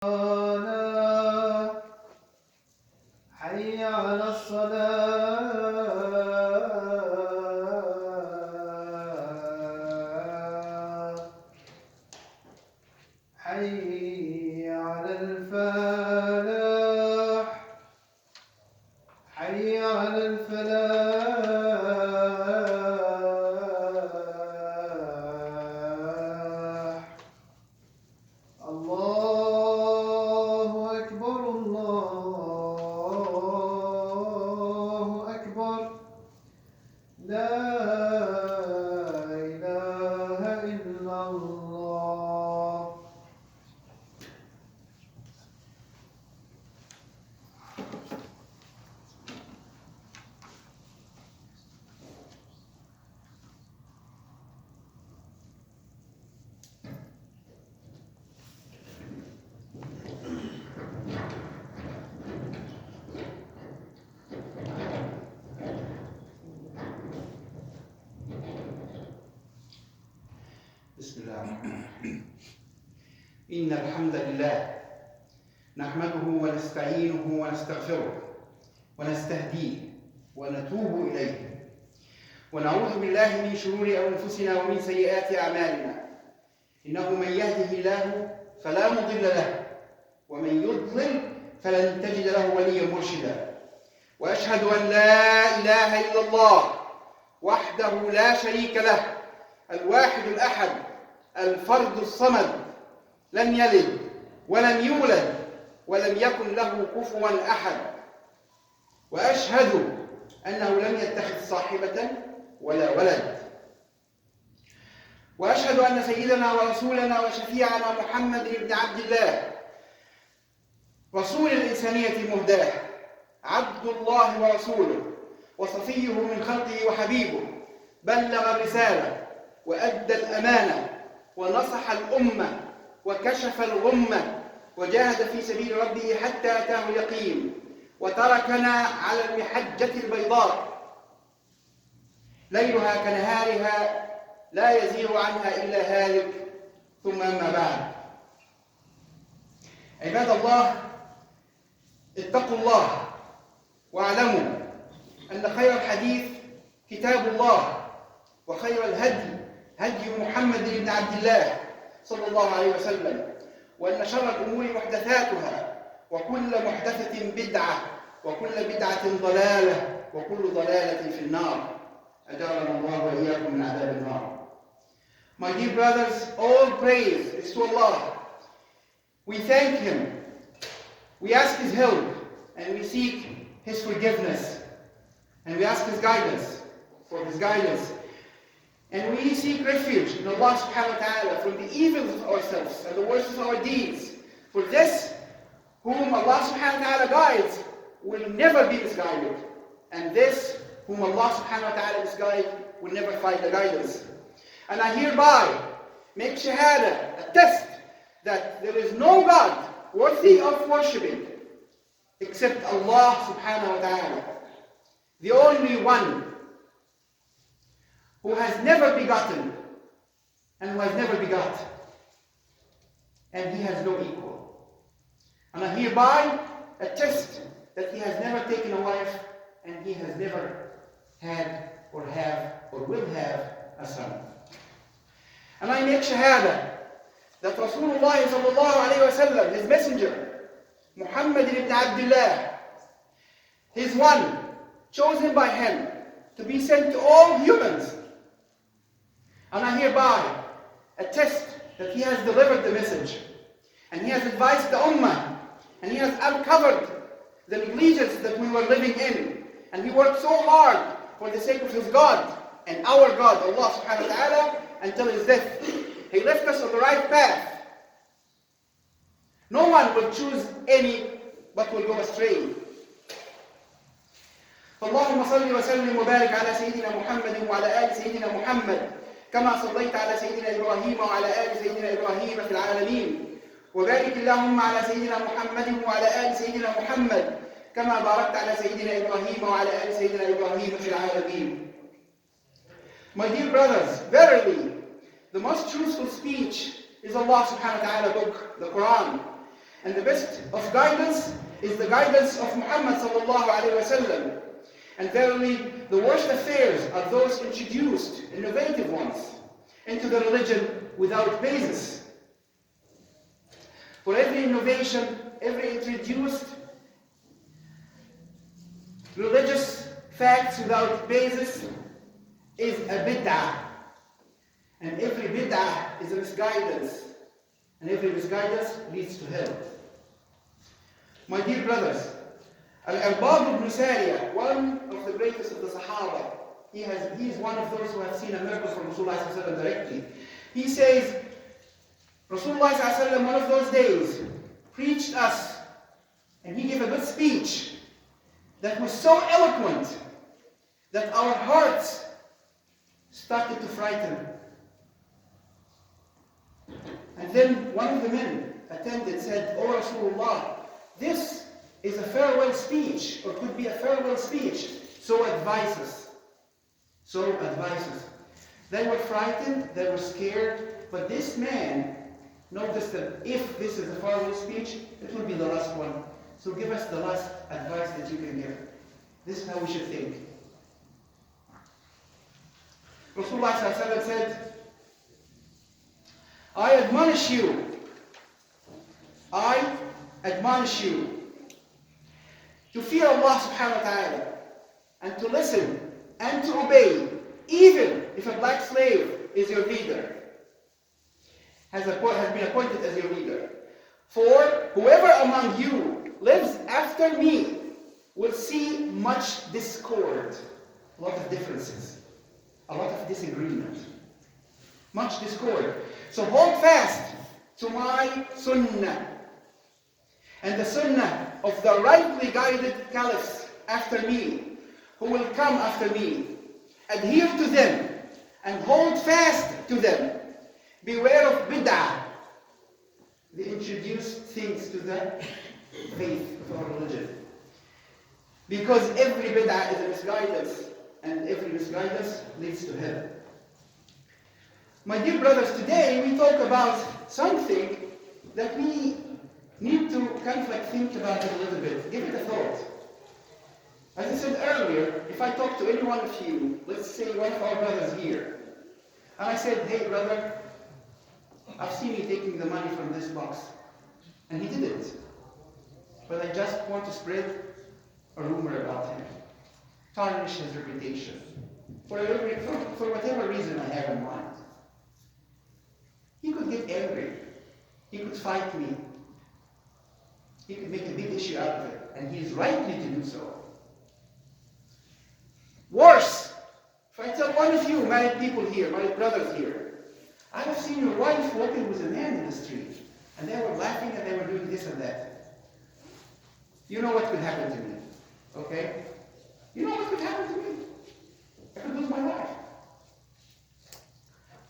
حي على الصلاة حي على الفلاح حي على الفلاح الله أكبر الله أكبر لا إله إلا الله. بسم الله الرحمن الرحيم. إن الحمد لله نحمده ونستعينه ونستغفره ونستهديه ونتوب إليه ونعوذ بالله من شرور أنفسنا ومن سيئات أعمالنا. إنه من يهده الله فلا مضل له ومن يضلل فلن تجد له وليا مرشدا. وأشهد أن لا إله إلا الله وحده لا شريك له الواحد الأحد الفرد الصمد لم يلد ولم يولد ولم يكن له كفوا أحد. وأشهد أنه لم يتخذ صاحبة ولا ولد. وأشهد أن سيدنا ورسولنا وشفيعنا محمد بن عبد الله رسول الإنسانية المهداة عبد الله ورسوله وصفيه من خلقه وحبيبه، بلغ الرسالة وأدى الأمانة ونصح الأمة وكشف الغمة وجاهد في سبيل ربه حتى أتاه اليقين، وتركنا على المحجة البيضاء ليلها كنهارها لا يزيغ عنها إلا هالك. ثم أما بعد، عباد الله، اتقوا الله واعلموا أن خير الحديث كتاب الله وخير الهدي هدي محمد بن عبد الله صلى الله عليه وسلم، وأن شر الأمور محدثاتها وكل محدثة بدعة وكل بدعة ضلالة وكل ضلالة في النار. أجارنا الله وإياكم من عذاب النار. My dear brothers, all praise is to Allah. We thank Him, we ask His help, and we seek His forgiveness, and we ask His guidance, for His guidance. And we seek refuge in Allah subhanahu wa ta'ala from the evils of ourselves and the worst of our deeds. For this, whom Allah subhanahu wa ta'ala guides, will never be misguided. And this, whom Allah subhanahu wa ta'ala misguides, will never find the guidance. And I hereby make shahada, attest that there is no God worthy of worshipping except Allah subhanahu wa ta'ala, the only one who has never begotten and who has never begot, and He has no equal. And I hereby attest that He has never taken a wife, and He has never had or have or will have a son. And I make shahada that Rasulullah sallallahu alayhi wa sallam, His messenger, Muhammad ibn Abdullah, His one, chosen by Him to be sent to all humans. And I hereby attest that He has delivered the message, and He has advised the Ummah, and He has uncovered the negligence that we were living in. And He worked so hard for the sake of His God and our God, Allah subhanahu wa ta'ala, until His death. He left us on the right path. No one will choose any but will go astray. فاللهم صل وسلم وبارك على سيدنا محمد وعلى آل سيدنا محمد كما صليت على سيدنا إبراهيم وعلى آل سيدنا إبراهيم في العالمين، وبارك اللهم على سيدنا محمد وعلى آل سيدنا محمد كما باركت على سيدنا إبراهيم وعلى آل سيدنا إبراهيم في العالمين. My dear brothers, verily, the most truthful speech is Allah subhanahu wa ta'ala book, the Quran. And the best of guidance is the guidance of Muhammad sallallahu alayhi wasallam. And verily, the worst affairs are those introduced, innovative ones, into the religion without basis. For every innovation, every introduced religious facts without basis is a bid'ah. And every bid'ah is a misguidance. And every misguidance leads to hell. My dear brothers, Al-Irbad ibn Sariyah, one of the greatest of the Sahaba, he is one of those who have seen a miracle from Rasulullah directly. He says, Rasulullah one of those days preached us, and he gave a good speech that was so eloquent that our hearts started to frighten. And then one of the men attended said, "Oh Rasulullah, this is a farewell speech, or could be a farewell speech, so advise us." So advise us. They were frightened, they were scared, but this man noticed that if this is a farewell speech, it will be the last one. So give us the last advice that you can give. This is how we should think. Rasulullah said, I admonish you to fear Allah subhanahu wa ta'ala and to listen and to obey, even if a black slave is your leader, has been appointed as your leader. For whoever among you lives after me will see much discord, a lot of differences, a lot of disagreement, much discord. So hold fast to my sunnah and the sunnah of the rightly guided caliphs after me, who will come after me. Adhere to them and hold fast to them. Beware of bid'ah, the introduced things to the faith of our religion. Because every bid'ah is a misguidance, and every misguidance leads to hell. My dear brothers, today we talk about something that we need to kind of like think about it a little bit, give it a thought. As I said earlier, if I talk to any one of you, let's say one of our brothers here, and I said, "Hey brother, I've seen you taking the money from this box," and he didn't, but I just want to spread a rumor about him, tarnish his reputation, for whatever reason I have in mind. He could get angry, he could fight me, he could make a big issue out of it, and he is rightly to do so. Worse, if I tell one of you, married people here, married brothers here, I have seen your wife walking with a man in the street, and they were laughing and they were doing this and that. You know what could happen to me, okay? You know what could happen to me? I could lose my life.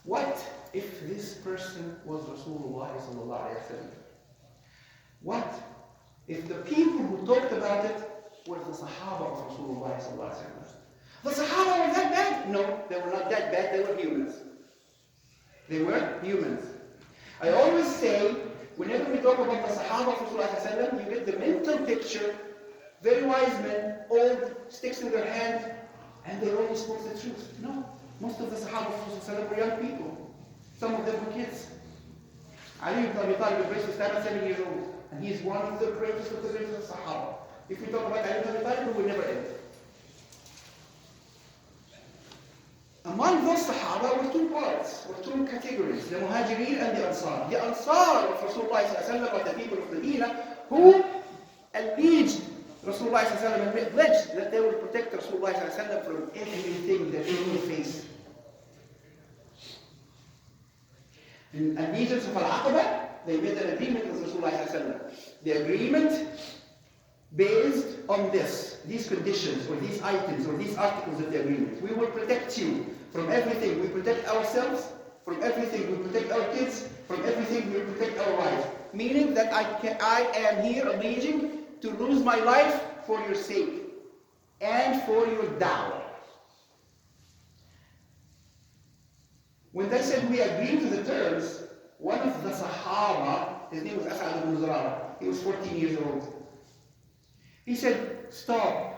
What if this person was Rasulullah sallallahu alaihi wasallam? What if the people who talked about it were the Sahaba of Rasulullah sallallahu alaihi wasallam? The Sahaba were that bad? No, they were not that bad. They were humans. They were humans. I always say, whenever we talk about the Sahaba of Rasulullah sallallahu alaihi wasallam, you get the mental picture. Very wise men, old, sticks in their hand, and they always spoke the truth. No, most of the Sahaba of Rasulullah were young people. Some of them were kids. Ali ibn Abi Talib embraced Islam at 7 years old, and he is one of the greatest of the Sahaba. If we talk about Ali ibn Abi Talib, we will never end. Among those Sahaba were two parts, or two categories, the Muhajirin and the Ansar. The Ansar of Rasulullah are the people of Medina who alleged Rasulullah and pledged that they will protect Rasulullah from everything that he will face. In allegiance of Al-Aqaba, they made an agreement with Rasulullah. The agreement based on these conditions, or these items, or these articles of the agreement. We will protect you from everything. We protect ourselves from everything. We protect our kids from everything. We protect our wives. Meaning that I am here alleging to lose my life for your sake and for your da'wah. When they said we agree to the terms, one of the Sahaba, his name was As'ad ibn Zurara, He was 14 years old. He said, stop.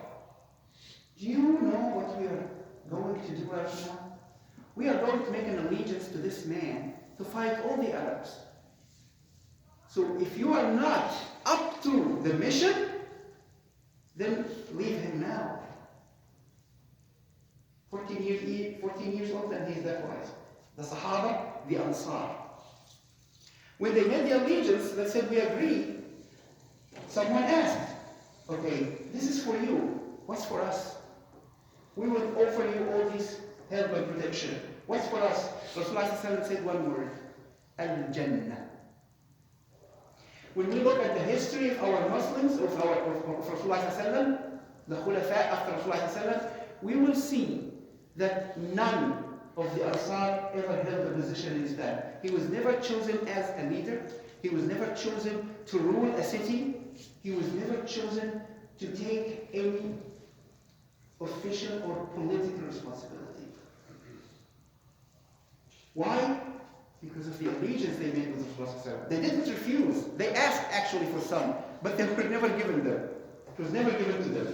Do you know what we are going to do right now? We are going to make an allegiance to this man to fight all the Arabs. So if you are not up to the mission, then leave him now. 14 years old, and he's that wise. The Sahaba, the Ansar. When they made the allegiance, they said, we agree. Someone asked, okay, this is for you. What's for us? We will offer you all this help and protection. What's for us? Rasulullah said one word, Al-Jannah. When we look at the history of our Muslims, of Rasulullah, the Khulafa after Rasulullah, we will see that none of the Ansar ever held a position in Islam. He was never chosen as a leader. He was never chosen to rule a city. He was never chosen to take any official or political responsibility. Why? Because of the allegiance they made with Rasulullah. They didn't refuse. They asked actually for some, but they were never given them. It was never given to them.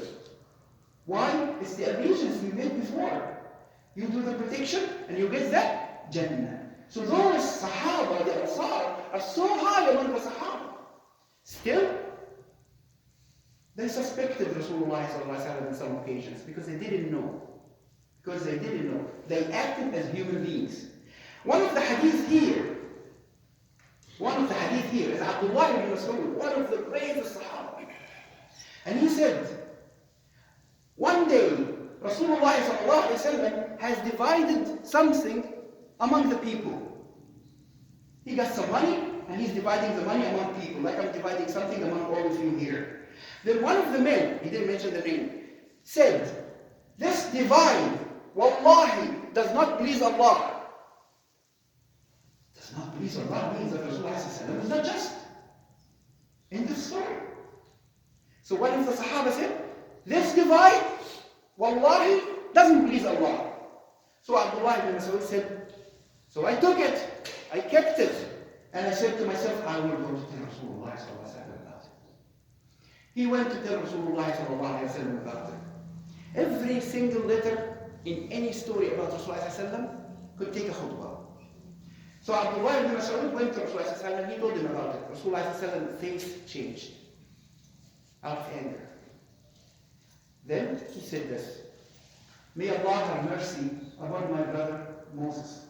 Why? It's the allegiance you made before. You do the protection and you get that Jannah. So those Sahaba, the Ansar, are so high among the Sahaba. Still, they suspected Rasulullah in some occasions because they didn't know. They acted as human beings. One of the hadith here is Abdullah ibn Mas'ud, one of the greatest Sahaba. And he said, one day, Rasulullah has divided something among the people. He got some money, and he's dividing the money among people, like I'm dividing something among all of you here. Then one of the men, he didn't mention the name, said, this divide, wallahi, does not please Allah. Does not please Allah means that Rasulullah was not just. End of story. So one of the Sahaba said, this divide, wallahi, doesn't please Allah. So Abdullah ibn Mas'ud said, so I took it, I kept it, and I said to myself, I will go to tell Rasulullah about it. He went to tell Rasulullah about it. Every single letter in any story about Rasulullah could take a khutbah. So Abdullah ibn Mas'ud went to Rasulullah, he told him about it. Rasulullah's face changed out of anger. Then he said this, may Allah have mercy upon my brother Moses.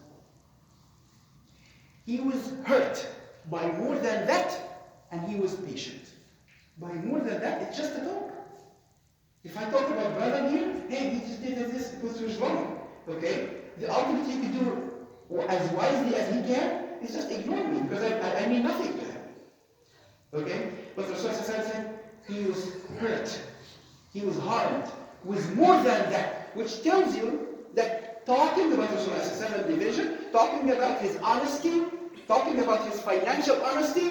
He was hurt by more than that, and he was patient. By more than that, it's just a talk. If I talk about brother here, hey, he just did this because he was wrong. Okay? The ultimate thing to do as wisely as he can is just ignore me, because I mean nothing to him. Okay? But Rasulullah said he was hurt. He was harmed with more than that, which tells you that talking about Rasulullah division, talking about his honesty, talking about his financial honesty,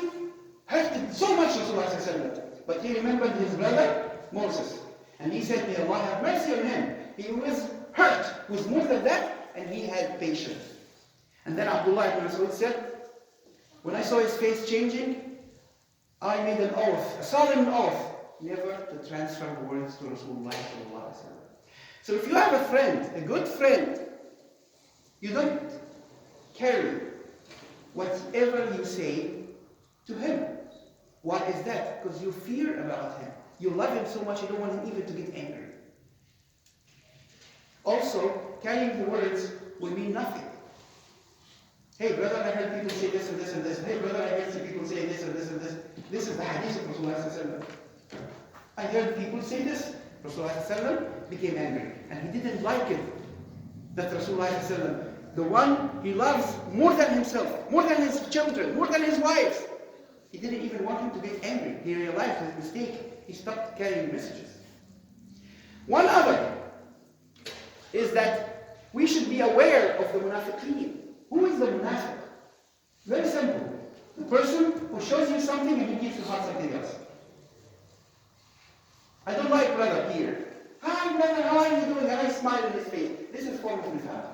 hurted so much Rasulullah. But he remembered his brother Moses. And he said, may Allah have mercy on him. He was hurt with more than that, and he had patience. And then Abdullah ibn Mas'ud said, when I saw his face changing, I made an oath, a solemn oath, never to transfer words to Rasulullah. So if you have a friend, a good friend, you don't carry whatever you say to him. Why is that? Because you fear about him. You love him so much you don't want him even to get angry. Also, carrying the words will mean nothing. Hey brother, I heard people say this and this and this. Hey brother, I heard some people say this and this and this. This is the hadith of Rasulullah. I heard people say this. Rasulullah became angry. And he didn't like it that Rasulullah, the one he loves more than himself, more than his children, more than his wives, he didn't even want him to get angry. He realized his mistake. He stopped carrying messages. One other is that we should be aware of the munafiqeen. Who is the munafiq? Very simple. The person who shows you something and he gives you heart something else. I don't like brother here. Hi brother, how are you doing? And I smile in his face. This is a form of nifaq.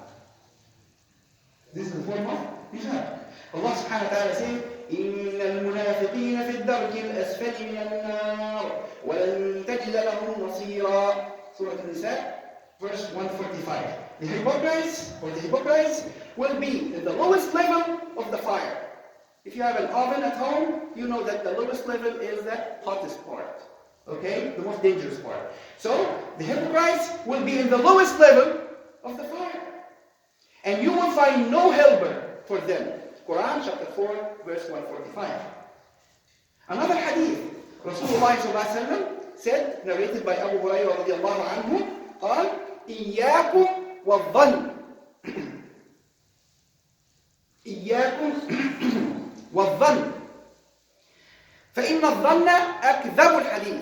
This is a form of nifaq. Allah subhanahu wa ta'ala says, إن المنافقين في الدرك الأسفل من النار ولن تجد لهم نصيرا. Surah An-Nisa, verse 145. The hypocrites will be at the lowest level of the fire. If you have an oven at home, you know that the lowest level is the hottest part. Okay? The most dangerous part. So, the hypocrites will be in the lowest level of the fire. And you will find no helper for them. Quran chapter 4, verse 145. Another hadith, Rasulullah said, narrated by Abu Hurairah radiallahu anhu, قال إياكم والظن إياكم والظن فإن الظن أكذب الحديث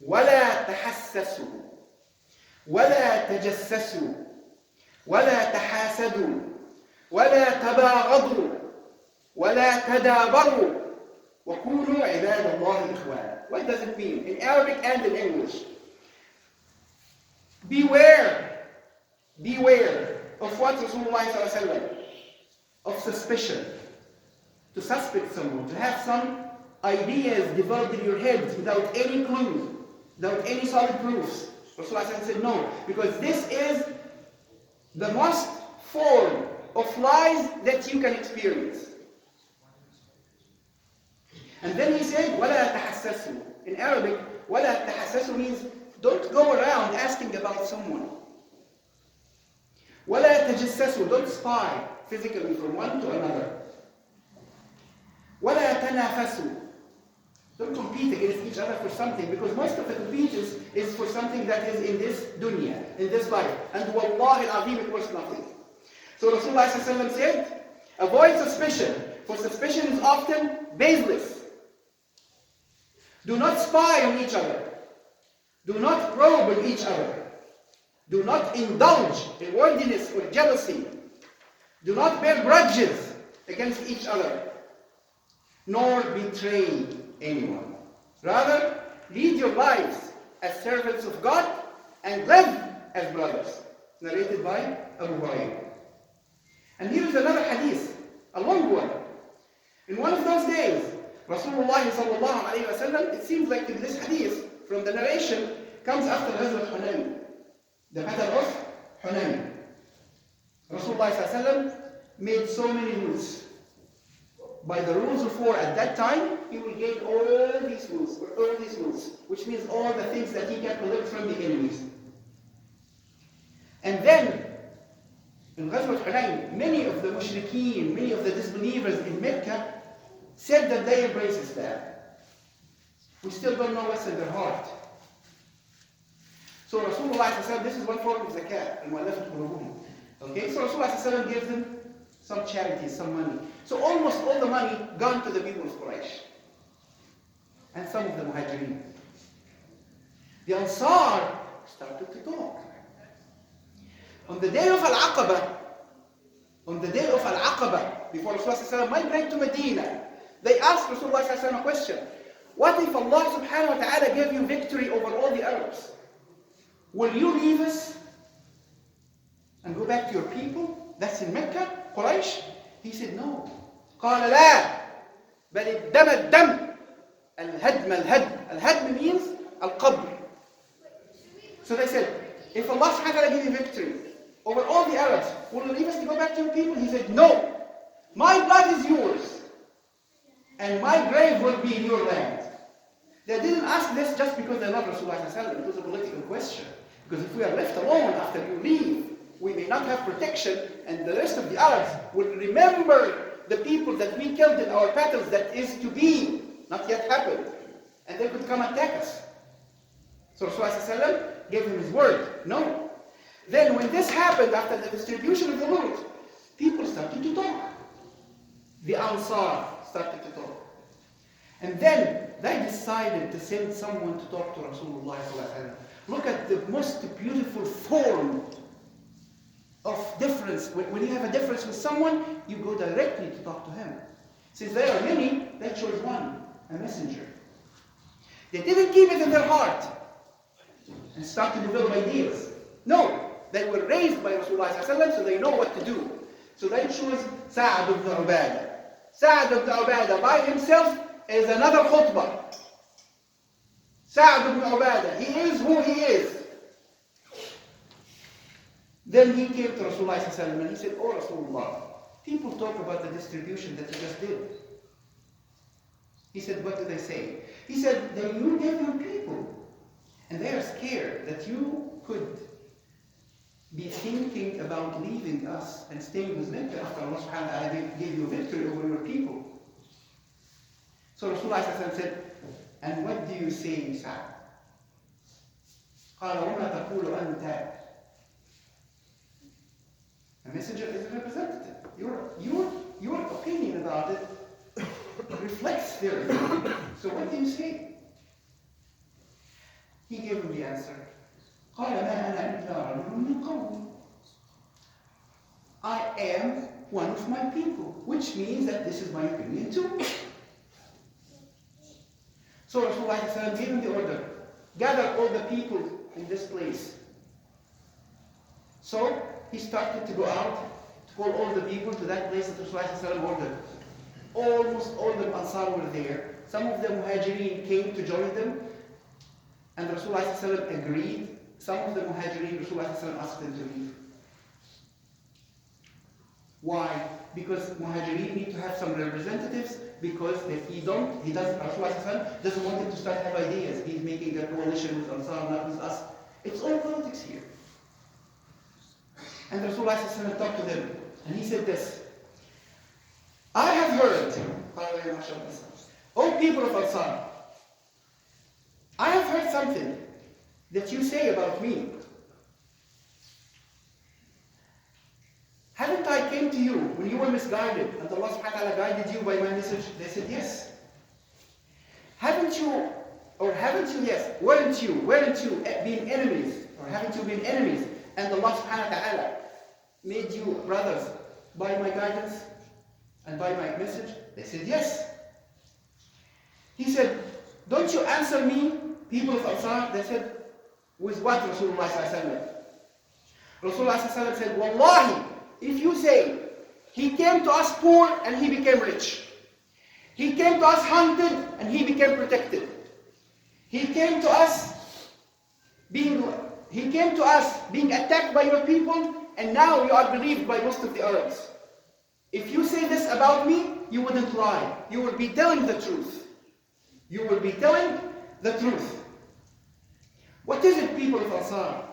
ولا تحسسوا ولا تجسسوا ولا تحاسدوا ولا تباغضوا ولا تدابروا وكونوا عباد الله إخوانا. What does it mean in Arabic and in English? Beware of what Rasulullah ﷺ, of suspicion, to suspect someone, to have some ideas developed in your head without any clues, without any solid proofs. Rasulullah ﷺ said no, because this is the most form of lies that you can experience. And then he said, وَلَا تَحَسَّسُوا. In Arabic, وَلَا تَحَسَّسُوا means don't go around asking about someone. وَلَا تَجَسَّسُوا. Don't spy physically from one to another. وَلَا تَنَافَسُوا. Don't compete against each other for something, because most of the competition is for something that is in this dunya, in this life. And wallahi al-azim, it was nothing. So Rasulullah said, avoid suspicion, for suspicion is often baseless. Do not spy on each other. Do not probe on each other. Do not indulge in worldliness or jealousy. Do not bear grudges against each other, nor betray anyone. Rather, lead your lives as servants of God and live as brothers. Narrated by Abu Hurairah. And here is another hadith, a long one. In one of those days, Rasulullah sallallahu alayhi wa sallam, it seems like this hadith from the narration comes after Ghazwat Hunayn, the battle of Hunayn. Rasulullah sallallahu alayhi wa sallam made so many rules. By the rules of war at that time, he will gain all these rules, which means all the things that he can collect from the enemies. And then, in Ghazwat Hunayn, many of the mushrikeen, many of the disbelievers in Mecca said that they embrace Islam. We still don't know what's in their heart. So Rasulullah said, this is one form of zakat. Okay, so Rasulullah gives them some charities, some money. So almost all the money gone to the people of Quraysh. And some of the Muhajirin. The Ansar started to talk. On the day of Al-Aqaba, before Rasulullah migrated to Medina, they asked Rasulullah a question. What if Allah subhanahu wa ta'ala gave you victory over all the Arabs? Will you leave us and go back to your people? That's in Mecca, Quraysh? He said no. قال لا بل الدم الدم الهدم الهدم. الهدم means al-qabr. So they said, if Allah subhanahu wa ta'ala give you victory over all the Arabs, will you leave us to go back to your people? He said, no. My blood is yours, and my grave will be in your land. They didn't ask this just because they love Rasulullah. It was a political question. Because if we are left alone after you leave, we may not have protection, and the rest of the Arabs will remember the people that we killed in our battles that is to be, not yet happened. And they could come attack us. So Rasulullah gave him his word, no. Then when this happened, after the distribution of the loot, people started to talk. The Ansar started to talk. And then they decided to send someone to talk to Rasulullah. Look at the most beautiful form of difference. When you have a difference with someone, you go directly to talk to him. Since there are many, they chose one, a messenger. They didn't keep it in their heart and start to develop ideas. No, they were raised by Rasulullah, so they know what to do. So they chose Sa'ad ibn Ubadah. Sa'd ibn Ubadah by himself is another khutbah. Sa'd ibn Ubadah, he is who he is. Then he came to Rasulullah and he said, "Oh Rasulullah, people talk about the distribution that you just did." He said, "What do they say?" He said, "That you gave your people, and they are scared that you could be thinking about leaving us and staying with Mecca after Allah subhanahu wa ta'ala gave you victory over your people." So Rasulullah said, "And what do you say, Sa'd?" قال وما تقول أنت. A messenger is a representative. Your opinion about it reflects their opinion. So what do you say? He gave him the answer. قال ما أنا إلا رجل من قوم. I am one of my people, which means that this is my opinion too. So Rasulullah gave him the order, gather all the people in this place. So he started to go out to call all the people to that place that Rasulullah ordered. Almost all the Ansar were there. Some of the Muhajirin came to join them, and Rasulullah agreed. Some of the Muhajirin, Rasulullah asked them to leave. Why? Because Muhajirin need to have some representatives, because if Rasulullah doesn't want him to start have ideas. He's making a coalition with Ansar, not with us. It's all politics here. And Rasulullah talked to them, and he said this: I have heard, O people of Ansar, I have heard something that you say about me. Haven't I came to you when you were misguided and Allah subhanahu wa ta'ala guided you by my message? They said yes. Weren't you being enemies? Or haven't you been enemies? And Allah subhanahu wa ta'ala made you brothers by my guidance and by my message? They said yes. He said, don't you answer me, people of Ansar? They said, with what, Rasulullah sallallahu Rasulullah sallallahu said, Wallahi, if you say, he came to us poor and he became rich. He came to us hunted and he became protected. He came to us being attacked by your people, and now you are believed by most of the Arabs. If you say this about me, you wouldn't lie. You will be telling the truth. You will be telling the truth. What is it, people of Ansar?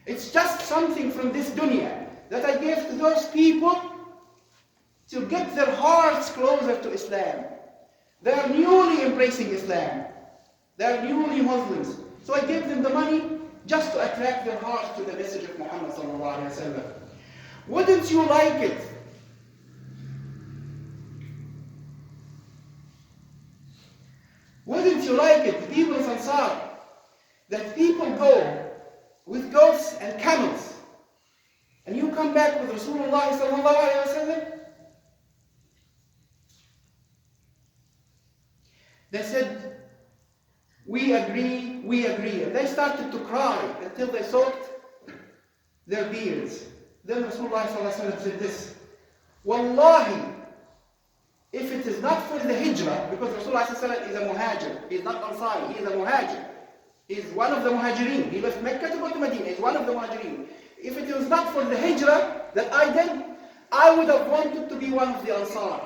It's just something from this dunya that I gave to those people to get their hearts closer to Islam. They are newly embracing Islam. They are newly Muslims. So I gave them the money just to attract their hearts to the message of Muhammad sallallahu alaihi wasallam. Wouldn't you like it? Wouldn't you like it, the people of Ansar, that people go with goats and camels, and you come back with Rasulullah sallallahu alaihi wasallam? They said, we agree, we agree. And they started to cry until they soaked their beards. Then Rasulullah sallallahu alaihi wasallam said this: Wallahi, if it is not for the hijrah, because Rasulullah sallallahu alaihi wasallam is a muhajir, he is not Ansari, he is a muhajir. He is one of the muhajirin. He left Mecca to go to Medina. He is one of the muhajirin. If it was not for the hijrah that I did, I would have wanted to be one of the Ansar.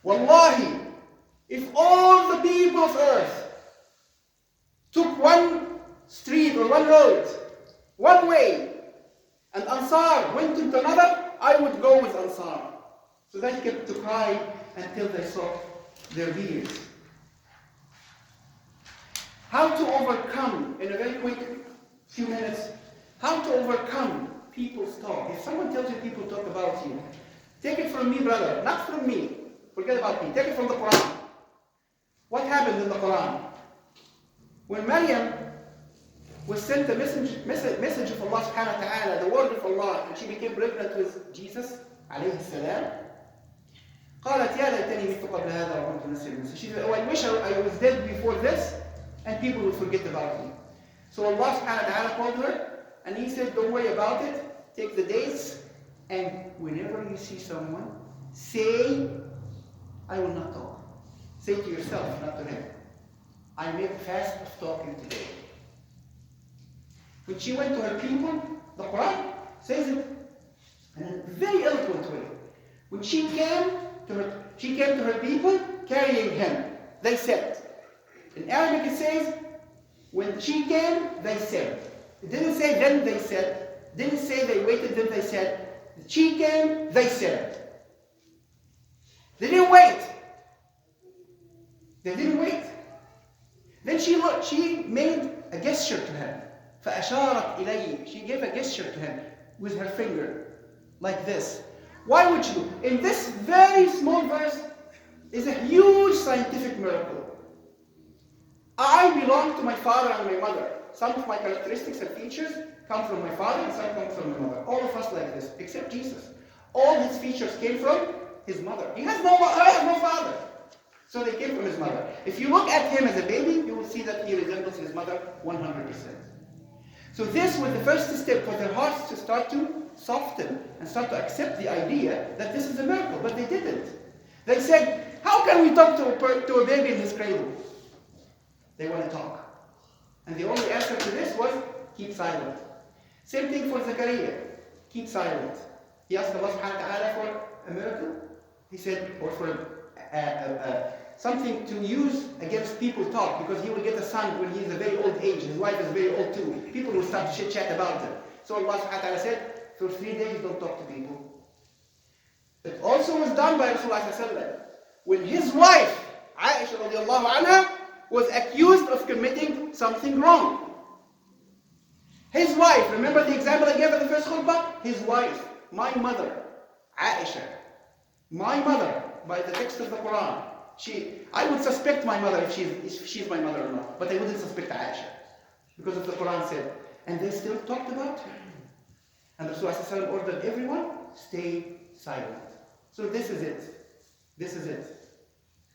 Wallahi, if all the people of earth took one street or one road, one way, and Ansar went into another, I would go with Ansar. So they kept to cry until they saw their beards. How to overcome, in a very quick few minutes, how to overcome people's talk. If someone tells you people talk about you, take it from me, brother, not from me. Forget about me. Take it from the Quran. What happened in the Quran? When Maryam was sent a message of Allah subhanahu wa ta'ala, the word of Allah, and she became pregnant with Jesus, alayhi salam, قالت يا ليتني مت قبل هذا وكنت نسيا منسيا. She said, oh, I wish I was dead before this, and people would forget about me. So Allah subhanahu wa ta'ala called her, and He said, don't worry about it, take the dates, and whenever you see someone say, I will not talk. Say to yourself, not to him, I make a fast of talking today. When she went to her people, the Quran says it in a very eloquent way. When she came to her people carrying him. They said. In Arabic it says, when she came, they said. It didn't say then they said. It didn't say they waited, then they said. She came, they said. They didn't wait. They didn't wait. Then she made a gesture to him. فَأَشَارَتْ إِلَيْهِ. She gave a gesture to him with her finger, like this. Why would you? In this very small verse is a huge scientific miracle. I belong to my father and my mother. Some of my characteristics and features come from my father and some come from my mother. All of us like this, except Jesus. All his features came from his mother. He has no father. So they came from his mother. If you look at him as a baby, you will see that he resembles his mother 100%. So this was the first step for their hearts to start to soften and start to accept the idea that this is a miracle, but they didn't. They said, how can we talk to a baby in his cradle? They want to talk. And the only answer to this was, keep silent. Same thing for Zachariah. Keep silent. He asked Allah subhanahu wa ta'ala for a miracle. He said, or for something to use against people talk, because he will get a son when he's a very old age. His wife is very old too. People will start to chit-chat about him. So Allah subhanahu wa ta'ala said, for 3 days don't talk to people. It also was done by Rasulullah sallallahu alaihi wasallam. When his wife, Aisha radiallahu anha, was accused of committing something wrong. His wife, remember the example I gave at the first khutbah? His wife, my mother, Aisha, my mother, by the text of the Quran. I would suspect my mother if she's my mother or not, but I wouldn't suspect Aisha, because of the Quran said, and they still talked about her. And Rasulullah ordered everyone, stay silent. So this is it. This is it.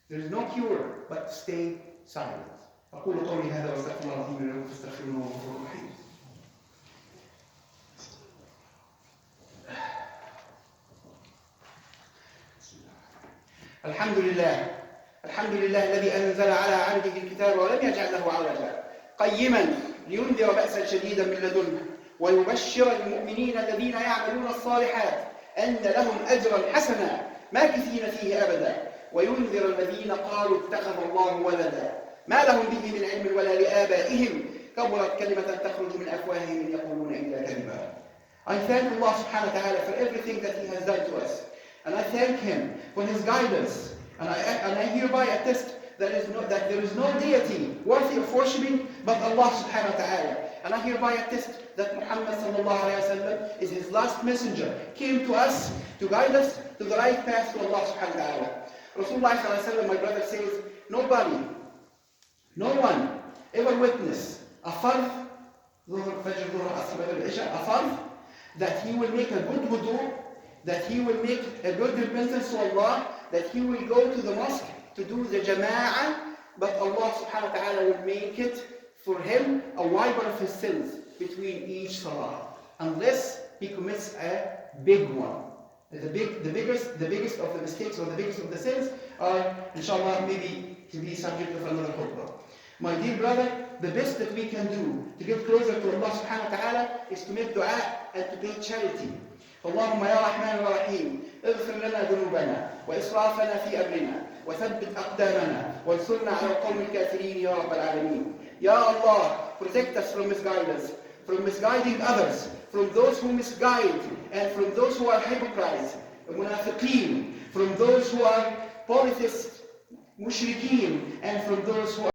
There is no cure, but stay silent. أقول قولي هذا وأستغفر الله العظيم لي ولكم فاستغفروه إنه هو الغفور الرحيم. الحمد لله الذي أنزل على عبده الكتاب ولم يجعل له عوجا قيما لينذر بأسا شديدا من لدنه ويبشر المؤمنين الذين يعملون الصالحات أن لهم أجرا حسنا ماكثين فيه أبدا وينذر الذين قالوا اتخذ الله ولدا ما لهم به من علم ولا لآبائهم كبرت كلمة تخرج من أفواههم إن يقولون إلا كذبا. I thank Allah subhanahu wa ta'ala for everything that He has done to us. And I thank Him for His guidance. And I hereby attest that there is no deity worthy of worshipping but Allah subhanahu wa ta'ala. And I hereby attest that Muhammad sallallahu alayhi wa sallam is His last messenger, came to us to guide us to the right path to Allah subhanahu wa ta'ala. Rasulullah sallallahu alayhi wa sallam, my brother, says, no one ever witnessed a fard, that he will make a good wudu, that he will make a good repentance to Allah, that he will go to the mosque to do the Jama'ah, but Allah subhanahu wa ta'ala will make it for him a wiper of his sins between each salah, unless he commits a big one. The biggest of the mistakes or the biggest of the sins are, inshallah, maybe to be subject of another khutbah. My dear brother, the best that we can do to get closer to Allah subhanahu wa ta'ala is to make dua and to pay charity. اللهم يا رحمن يا رحيم اغفر لنا ذنوبنا وإسرافنا في أمرنا وثبت أقدامنا وانصرنا على القوم الكافرين يا رب العالمين. Ya Allah, protect us from misguidance, from misguiding others, from those who misguide, and from those who are hypocrites, munafiqeen, from those who are polytheists, mushrikeen, and from those who are